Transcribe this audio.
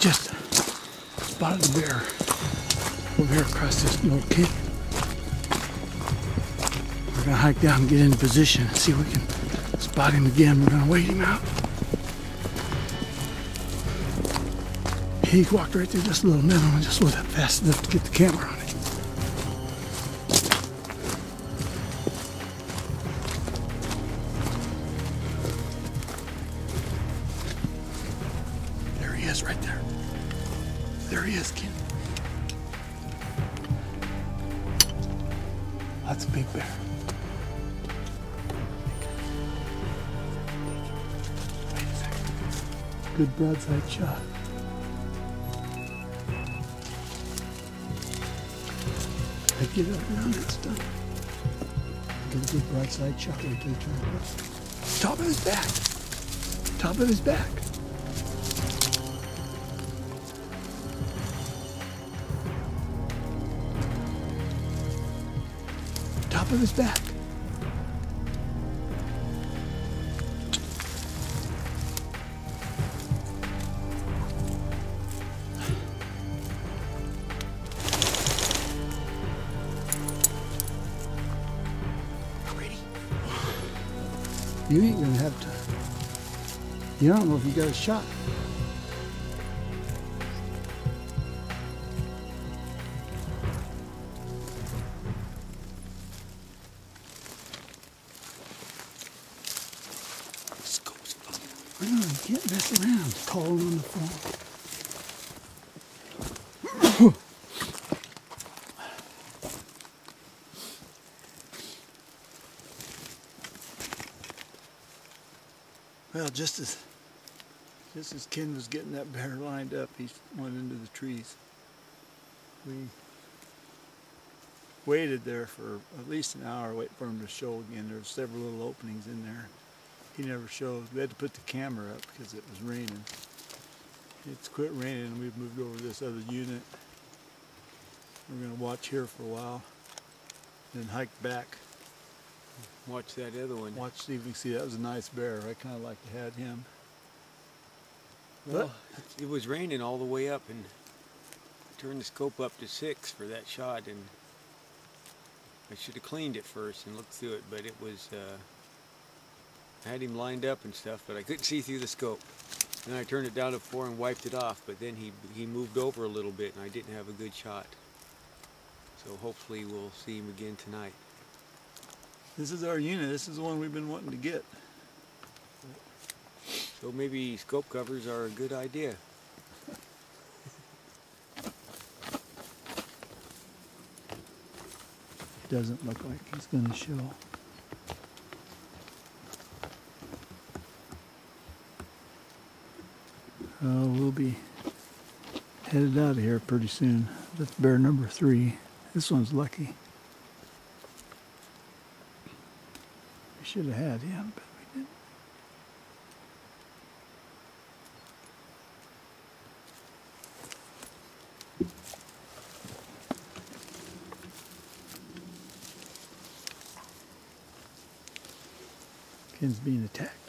just spotted the bear over here across this little canyon. We're gonna hike down and get into position and see if we can spot him again. We're gonna wait him out. He walked right through this little meadow and just wasn't fast enough to get the camera on it. There he is right there. There he is, Ken. That's a big bear. Wait a second. Good broadside shot. I get up around that stuff. Get a good broadside shot right there. Top of his back. Top of his back. Top of his back. You ain't gonna have to. You don't know if you got a shot. I know, you can't mess around calling on the phone. Well, just as Ken was getting that bear lined up, he went into the trees. We waited there for at least an hour, waiting for him to show again. There were several little openings in there. He never showed. We had to put the camera up because it was raining. It's quit raining and we've moved over to this other unit. We're going to watch here for a while, then hike back. Watch that other one. Watch, see if we can see. That was a nice bear. I kind of like to have him. Well, it was raining all the way up, and I turned the scope up to 6 for that shot, and I should have cleaned it first and looked through it, but it was, I had him lined up and stuff, but I couldn't see through the scope. Then I turned it down to 4 and wiped it off, but then he moved over a little bit, and I didn't have a good shot. So hopefully we'll see him again tonight. This is our unit. This is the one we've been wanting to get. So maybe scope covers are a good idea. Doesn't look like he's going to show. We'll be headed out of here pretty soon. That's bear number 3. This one's lucky. We should have had him, but we didn't. Ken's being attacked.